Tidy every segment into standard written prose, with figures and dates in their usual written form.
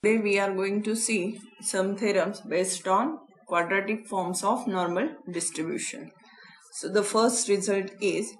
Today we are going to see some theorems based on quadratic forms of normal distribution. So the first result is,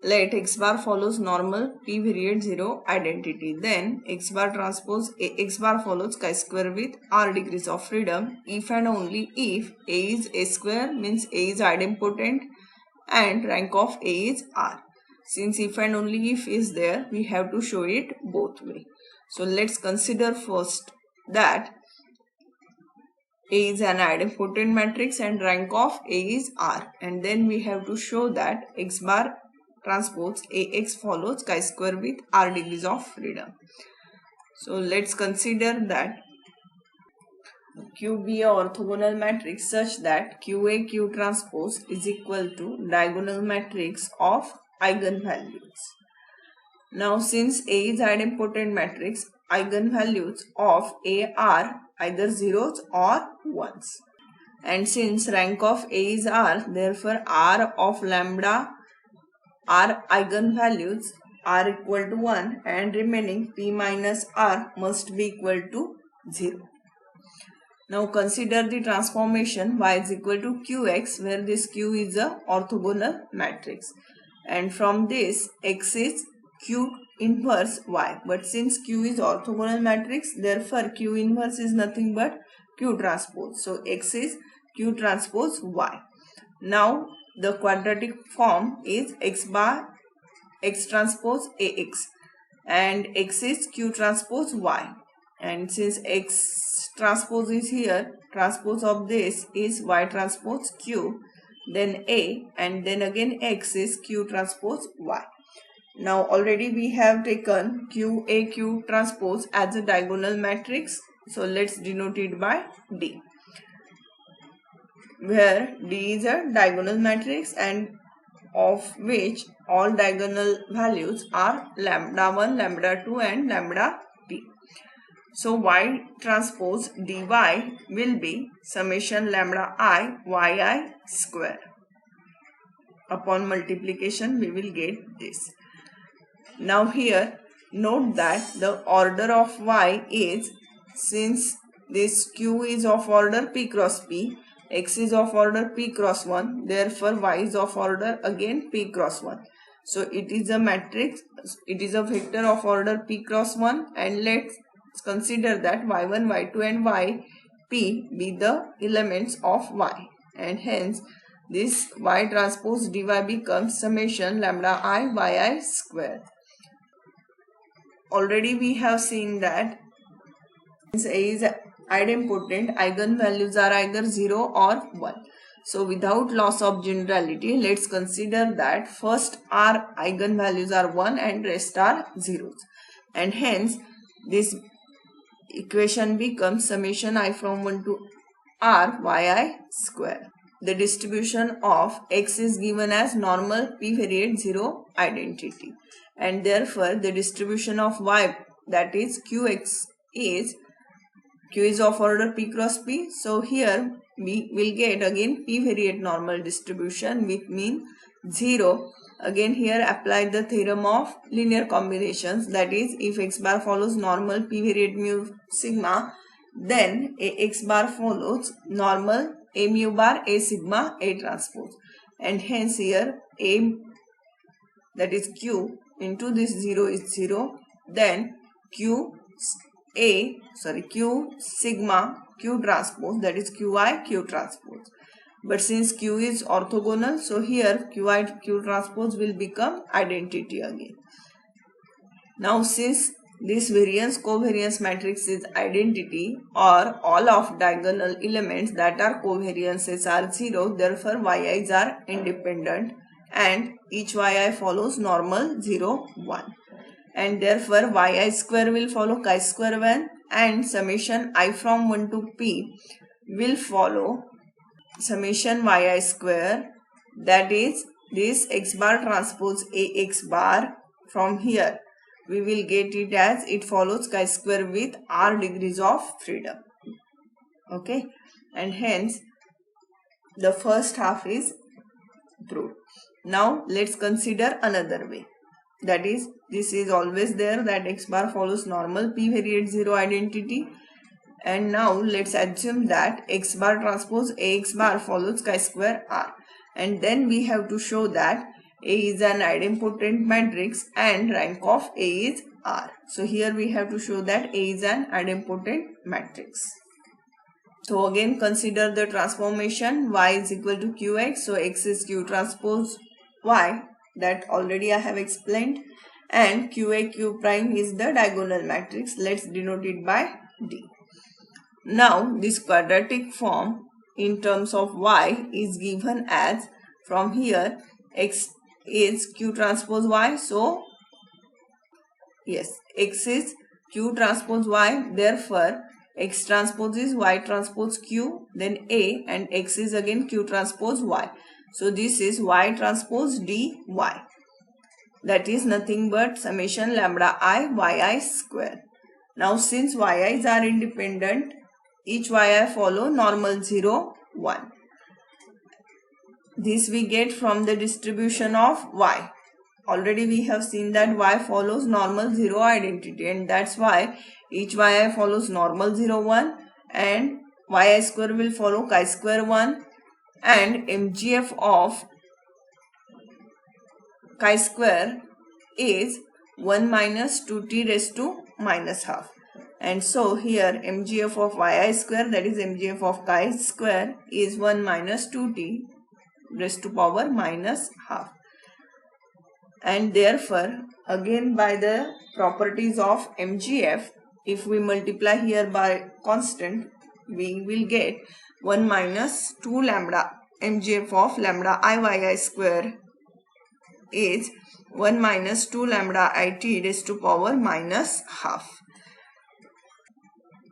let x bar follows normal p period 0 identity. Then x bar transpose x bar follows chi-square with r degrees of freedom if and only if a is a square, means a is idempotent and rank of a is r. Since if and only if is there, we have to show it both way. So let's consider first that A is an idempotent matrix and rank of A is R, and then we have to show that x bar transpose AX follows chi-square with R degrees of freedom. So let's consider that Q be a orthogonal matrix such that QA Q transpose is equal to diagonal matrix of eigenvalues. Now since A is idempotent matrix, eigenvalues of A are either zeros or ones. And since rank of A is R, therefore R of lambda R eigenvalues are equal to 1 and remaining P minus R must be equal to 0. Now consider the transformation y is equal to qx, where this q is a orthogonal matrix, and from this x is q inverse y. But since q is orthogonal matrix, therefore q inverse is nothing but q transpose. So x is q transpose y. Now the quadratic form is x bar x transpose ax and x is q transpose y. And since x transpose is here, transpose of this is y transpose q, then a, and then again x is q transpose y. Now already we have taken q transpose as a diagonal matrix, so let's denote it by D, where D is a diagonal matrix and of which all diagonal values are lambda 1, lambda 2 and lambda p. So y transpose dy will be summation lambda I yi square. Upon multiplication we will get this. Now here note that the order of y is, since this q is of order p cross p, x is of order p cross 1, therefore y is of order again p cross 1. So it is a matrix, it is a vector of order p cross 1, and let's consider that y1, y2 and yp be the elements of y, and hence this y transpose dy becomes summation lambda I yi square. Already we have seen that since A is idempotent, eigenvalues are either 0 or 1. So without loss of generality, let's consider that first our eigenvalues are 1 and rest are zeros, and hence this equation becomes summation I from 1 to r yi square. The distribution of x is given as normal p variate 0 identity, and therefore the distribution of y, that is qx, is q is of order p cross p. So here we will get again p variate normal distribution with mean 0. Again here apply the theorem of linear combinations, that is if x bar follows normal p variate mu sigma, then ax bar follows normal a mu bar a sigma a transpose, and hence here a, that is q, into this 0 is 0, then q sigma q transpose, that is qi q transpose. But since q is orthogonal, so here qi q transpose will become identity again. Now since this variance covariance matrix is identity, or all of diagonal elements that are covariances are 0, therefore yi's are independent and each yi follows normal 0 1, and therefore yi square will follow chi-square 1, and summation I from 1 to p will follow summation yi square, that is this x bar transpose ax bar. From here we will get it as it follows chi-square with r degrees of freedom. Okay, and hence the first half is proved. Now let's consider another way. that is, this is always there, that x bar follows normal p variate 0 identity. And now let's assume that x bar transpose ax bar follows chi-square r, and then we have to show that A is an idempotent matrix and rank of A is R. So here we have to show that A is an idempotent matrix. So again consider the transformation y is equal to qx. So x is q transpose y, that already I have explained, and qa q prime is the diagonal matrix. Let's denote it by D. Now this quadratic form in terms of y is given as, from here x is q transpose y, so yes, x is q transpose y, therefore x transpose is y transpose q, then A, and x is again q transpose y. So this is y transpose dy, that is nothing but summation lambda I yi square. Now since yi's are independent, each yi follow normal 0, 1. This we get from the distribution of y. Already we have seen that y follows normal 0 identity, and that's why each yi follows normal 0, 1, and yi square will follow chi-square 1, and MGF of chi-square is 1 minus 2t raised to minus half. And so here MGF of yi square, that is MGF of chi-square, is 1 minus 2t raised to power minus half. And therefore again by the properties of MGF, if we multiply here by constant, we will get 1 minus 2 lambda. MGF of lambda I square is 1 minus 2 lambda it raised to power minus half.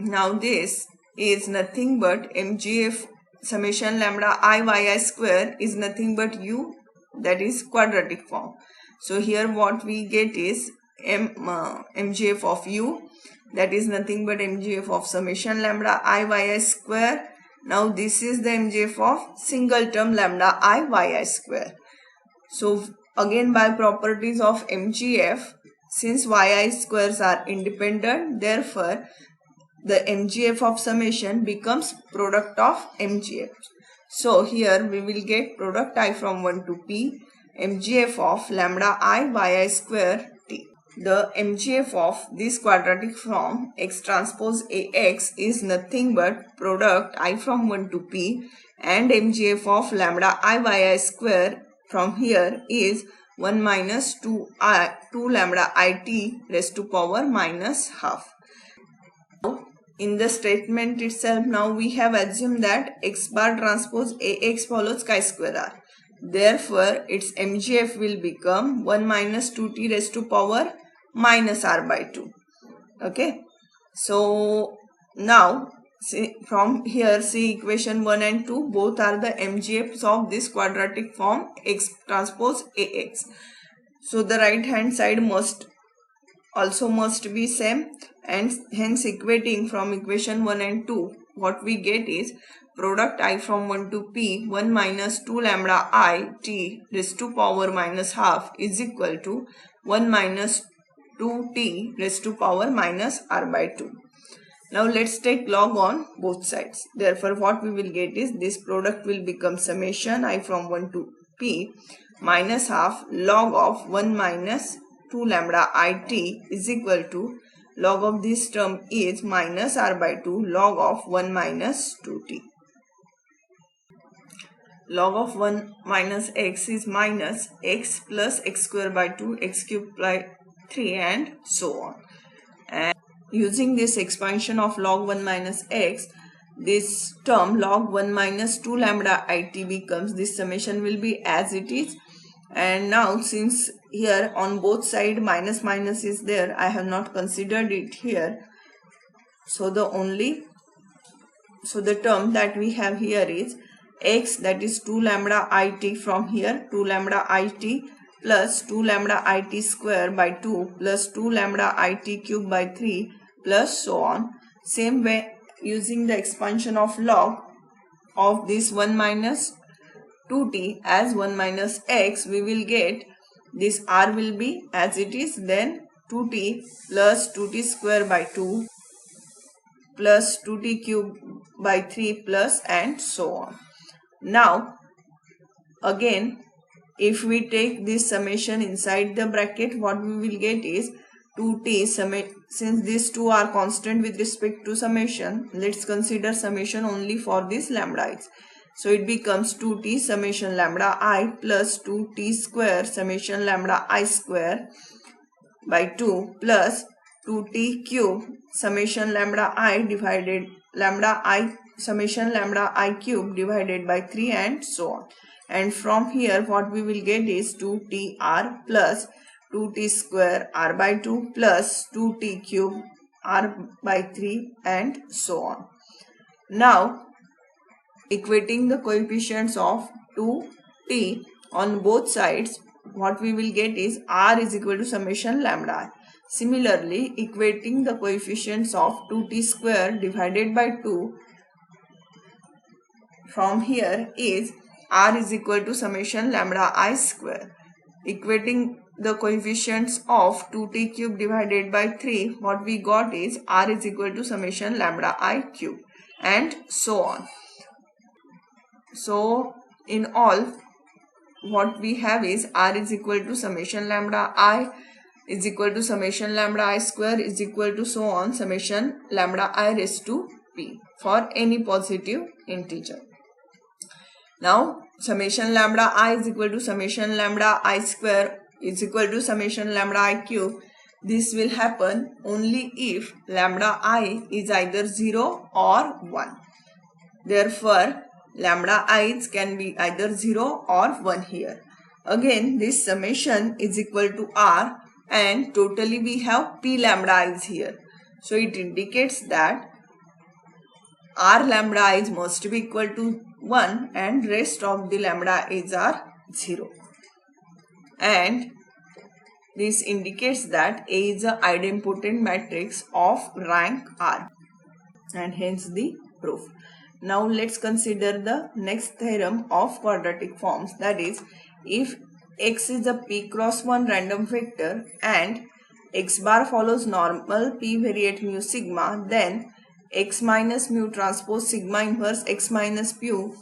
Now this is nothing but MGF summation lambda I square is nothing but u, that is quadratic form. So here what we get is MGF of u, that is nothing but MGF of summation lambda I square. Now this is the MGF of single term lambda I square. So again by properties of MGF, since yi squares are independent, therefore the MGF of summation becomes product of MGF. So here we will get product I from 1 to p, MGF of lambda I yi square t. The MGF of this quadratic form x transpose ax is nothing but product I from 1 to p, and MGF of lambda I yi square from here is 1 minus 2 lambda it raised to power minus half. In the statement itself, now we have assumed that x bar transpose ax follows chi-square r. Therefore, its MGF will become 1 minus 2t raised to power minus r by 2. Okay. So, now from here see equation 1 and 2, both are the MGFs of this quadratic form x transpose ax. So, the right hand side must be same, and hence equating from equation 1 and 2, what we get is product I from 1 to p 1 minus 2 lambda I t raised to power minus half is equal to 1 minus 2t raised to power minus r by 2. Now let's take log on both sides. Therefore what we will get is this product will become summation I from 1 to p minus half log of 1 minus 2 lambda it is equal to log of this term is minus r by 2 log of 1 minus 2t. Log of 1 minus x is minus x plus x square by 2, x cube by 3, and so on. And using this expansion of log 1 minus x, this term log 1 minus 2 lambda it becomes, this summation will be as it is. And now since here on both sides minus minus is there, I have not considered it here. So the term that we have here is x, that is 2 lambda it from here, 2 lambda it plus 2 lambda it square by 2 plus 2 lambda it cube by 3 plus so on. Same way, using the expansion of log of this 1 minus 2t as 1 minus x, we will get this r will be as it is, then 2t plus 2t square by 2 plus 2t cube by 3 plus and so on. Now again, if we take this summation inside the bracket, what we will get is 2t since these two are constant with respect to summation, let's consider summation only for these lambda i's. So it becomes 2t summation lambda I plus 2t square summation lambda I square by 2 plus 2t cube summation lambda I divided lambda I summation lambda I cube divided by 3 and so on. And from here what we will get is 2tr plus 2t square r by 2 plus 2t cube r by 3 and so on. Now equating the coefficients of 2t on both sides, what we will get is r is equal to summation lambda I. Similarly, equating the coefficients of 2t square divided by 2 from here is r is equal to summation lambda I square. Equating the coefficients of 2t cube divided by 3, what we got is r is equal to summation lambda I cube and so on. So in all, what we have is r is equal to summation lambda I is equal to summation lambda I square is equal to so on summation lambda I raised to p for any positive integer. Now summation lambda I is equal to summation lambda I square is equal to summation lambda I cube. This will happen only if lambda I is either 0 or 1. Therefore, lambda i's can be either 0 or 1 here. Again, this summation is equal to r and totally we have p lambda i's here. So it indicates that r lambda i's must be equal to 1 and rest of the lambda i's are 0. And this indicates that A is an idempotent matrix of rank r and hence the proof. Now let's consider the next theorem of quadratic forms, that is, if x is a p cross 1 random vector and x bar follows normal p variate mu sigma, then x minus mu transpose sigma inverse x minus pu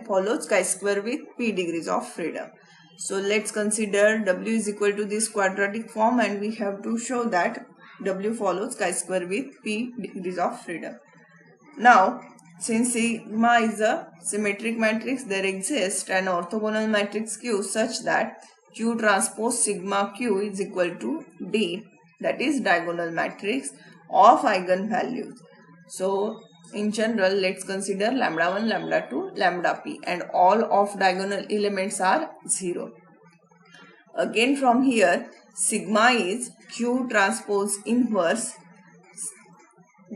follows chi-square with p degrees of freedom. So let's consider W is equal to this quadratic form and we have to show that W follows chi-square with p degrees of freedom. Now since sigma is a symmetric matrix, there exists an orthogonal matrix Q such that Q transpose sigma Q is equal to D, that is diagonal matrix of eigenvalues. So in general, let's consider lambda 1, lambda 2, lambda p and all of diagonal elements are 0. Again from here, sigma is Q transpose inverse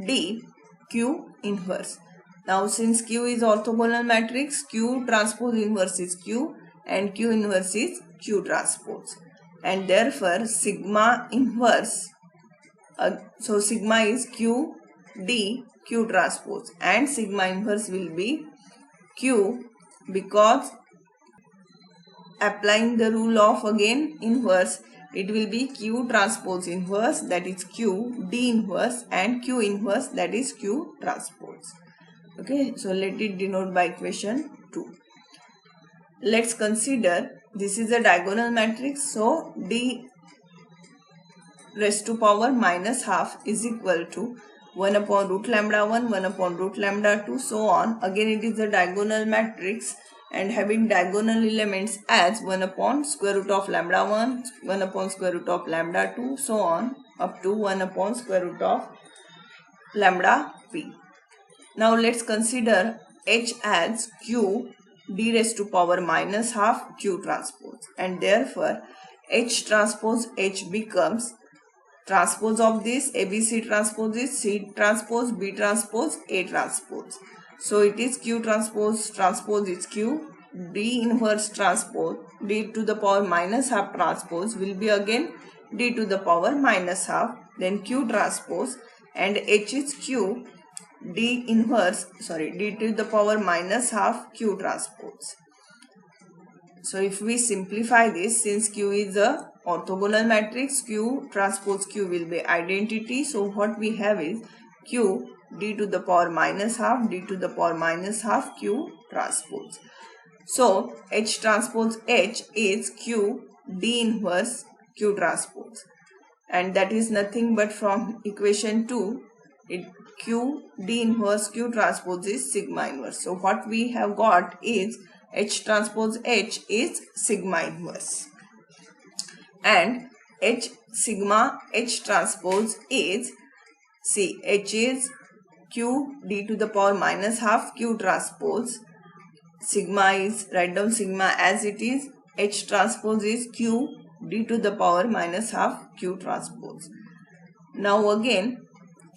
D Q inverse. Now since Q is orthogonal matrix, Q transpose inverse is Q and Q inverse is Q transpose. And therefore sigma inverse, so sigma is Q D Q transpose and sigma inverse will be Q, because applying the rule of again inverse, it will be Q transpose inverse, that is Q D inverse, and Q inverse, that is Q transpose. Okay, so let it denote by equation 2. Let's consider this is a diagonal matrix, so D raised to power minus half is equal to 1 upon root lambda 1, 1 upon root lambda 2, so on. Again it is a diagonal matrix and having diagonal elements as 1 upon square root of lambda 1, 1 upon square root of lambda 2, so on up to 1 upon square root of lambda p. Now let's consider H as Q D raised to power minus half Q transpose, and therefore H transpose H becomes transpose of this ABC transpose is C transpose B transpose A transpose. So it is Q transpose is Q, D inverse transpose D to the power minus half transpose will be again D to the power minus half, then Q transpose, and H is Q D inverse, D to the power minus half Q transpose. So if we simplify this, since Q is a orthogonal matrix, Q transpose Q will be identity. So what we have is Q d to the power minus half d to the power minus half Q transpose. So H transpose H is Q d inverse Q transpose, and that is nothing but from equation 2, Q d inverse Q transpose is sigma inverse. So what we have got is H transpose H is sigma inverse, and H sigma H transpose is, see, H is Q d to the power minus half Q transpose. Sigma is, write down sigma as it is. H transpose is Q d to the power minus half Q transpose. Now again,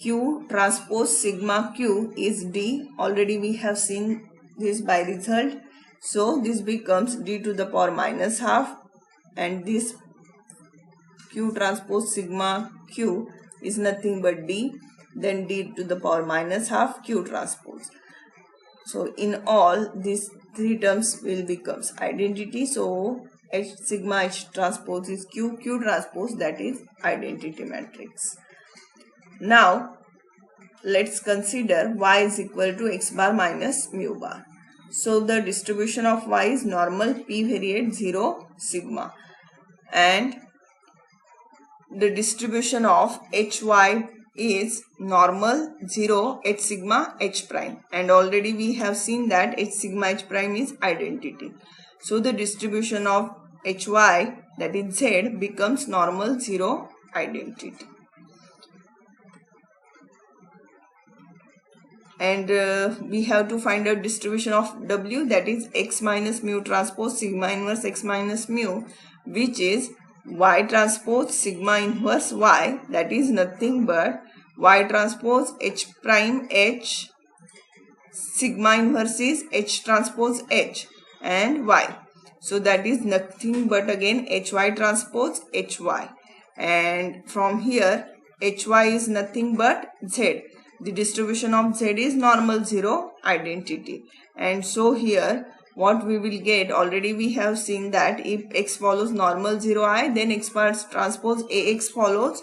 Q transpose sigma Q is d. Already we have seen this by result. So this becomes d to the power minus half, and this Q transpose sigma Q is nothing but d, then d to the power minus half Q transpose. So in all, these three terms will becomes identity. So H sigma H transpose is Q, Q transpose, that is identity matrix. Now let's consider y is equal to x bar minus mu bar. So the distribution of y is normal p variate 0 sigma, and the distribution of hy is normal 0 h sigma h prime, and already we have seen that h sigma h prime is identity. So the distribution of hy, that is z, becomes normal 0 identity. And we have to find out distribution of w, that is x minus mu transpose sigma inverse x minus mu, which is y transpose sigma inverse y, that is nothing but y transpose h prime h, sigma inverse is h transpose h, and y. So that is nothing but again hy transpose hy, and from here hy is nothing but z. The distribution of z is normal 0 identity, and so here what we will get, already we have seen that if x follows normal 0i, then x bar transpose ax follows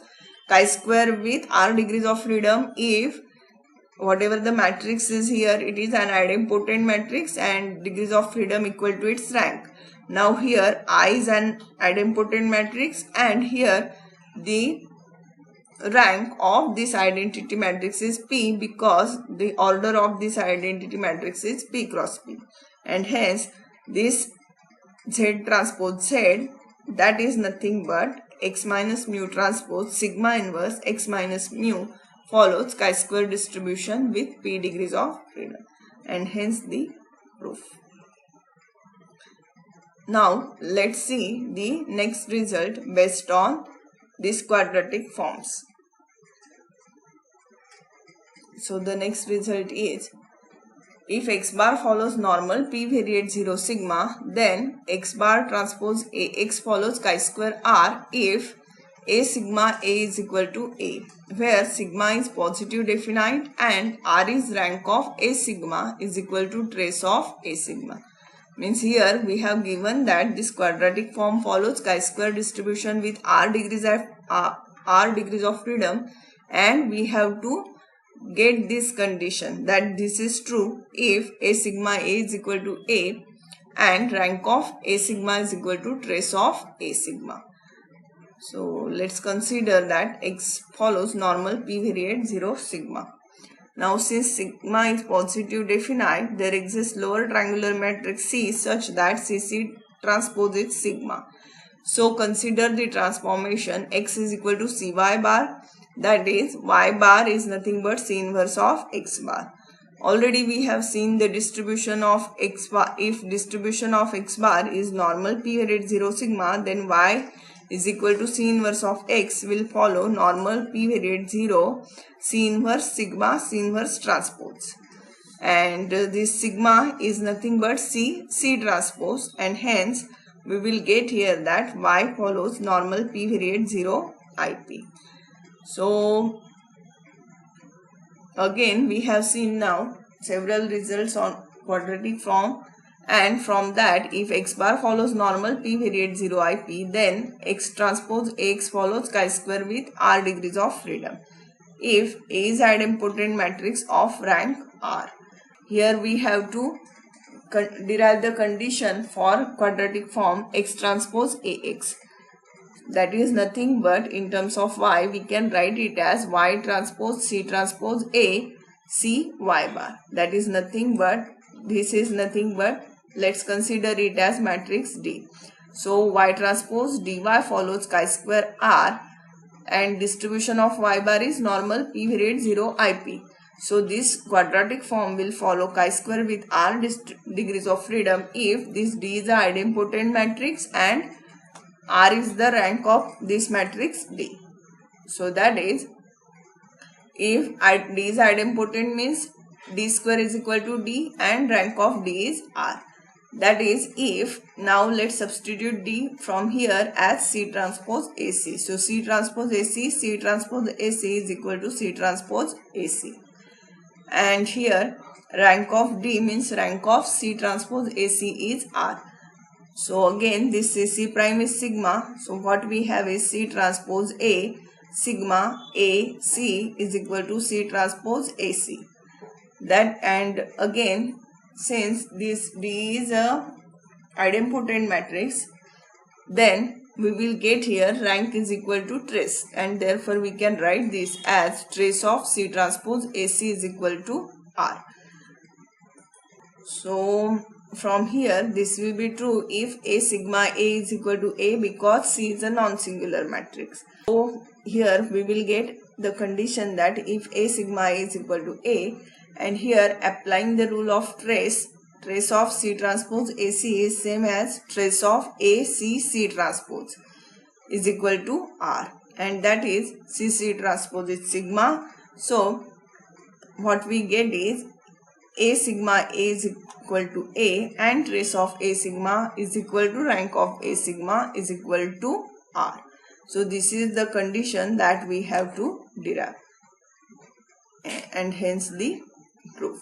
chi-square with r degrees of freedom if whatever the matrix is here, it is an idempotent matrix and degrees of freedom equal to its rank. Now here I is an idempotent matrix, and here the rank of this identity matrix is P, because the order of this identity matrix is P cross P, and hence this Z transpose Z, that is nothing but x minus mu transpose sigma inverse x minus mu follows chi-square distribution with P degrees of freedom, and hence the proof. Now let's see the next result based on these quadratic forms. So the next result is, if x bar follows normal p variate 0 sigma, then x bar transpose ax follows chi-square r if a sigma a is equal to a, where sigma is positive definite and r is rank of a sigma is equal to trace of a sigma. Means here we have given that this quadratic form follows chi-square distribution with r degrees of freedom, and we have to get this condition that this is true if a sigma a is equal to a and rank of a sigma is equal to trace of a sigma. So let's consider that x follows normal p variate 0 sigma. Now since sigma is positive definite, there exists lower triangular matrix C such that CC transposes sigma. So consider the transformation x is equal to cy bar, that is y bar is nothing but C inverse of x bar. Already we have seen the distribution of x bar. If distribution of x bar is normal p variate 0 sigma, then y is equal to C inverse of x will follow normal p variate 0 C inverse sigma C inverse transpose, and this sigma is nothing but C transpose, and hence we will get here that y follows normal p variate 0 IP. So again we have seen now several results on quadratic form, And from that, if x bar follows normal p variate 0 IP, then x transpose Ax follows chi-square with r degrees of freedom if A is idempotent matrix of rank R. Here we have to derive the condition for quadratic form x transpose Ax. That is nothing but, in terms of y, we can write it as y transpose C transpose A C y bar. That is nothing but, this is nothing but, let's consider it as matrix D. So y transpose dy follows chi-square R, and distribution of y bar is normal p variate 0 IP. So this quadratic form will follow chi-square with r degrees of freedom if this D is a idempotent matrix and R is the rank of this matrix D. So that is, if D is idempotent means D square is equal to D and rank of D is R. That is, if, now let's substitute D from here as C transpose AC. So C transpose AC, C transpose AC is equal to C transpose AC. And here rank of D means rank of C transpose AC is R. So again this C prime is sigma. So what we have is C transpose A, sigma A C is equal to C transpose AC. That, and again, since this D is a idempotent matrix, then we will get here rank is equal to trace, and therefore we can write this as trace of C transpose AC is equal to R. So from here this will be true if A sigma A is equal to A, because C is a non-singular matrix. So here we will get the condition that if A sigma A is equal to A, and here applying the rule of trace of C transpose AC is same as trace of AC C transpose is equal to R, and that is C transpose is sigma. So what we get is A sigma A is equal to A, and trace of A sigma is equal to rank of A sigma is equal to R. So this is the condition that we have to derive, and hence the proof.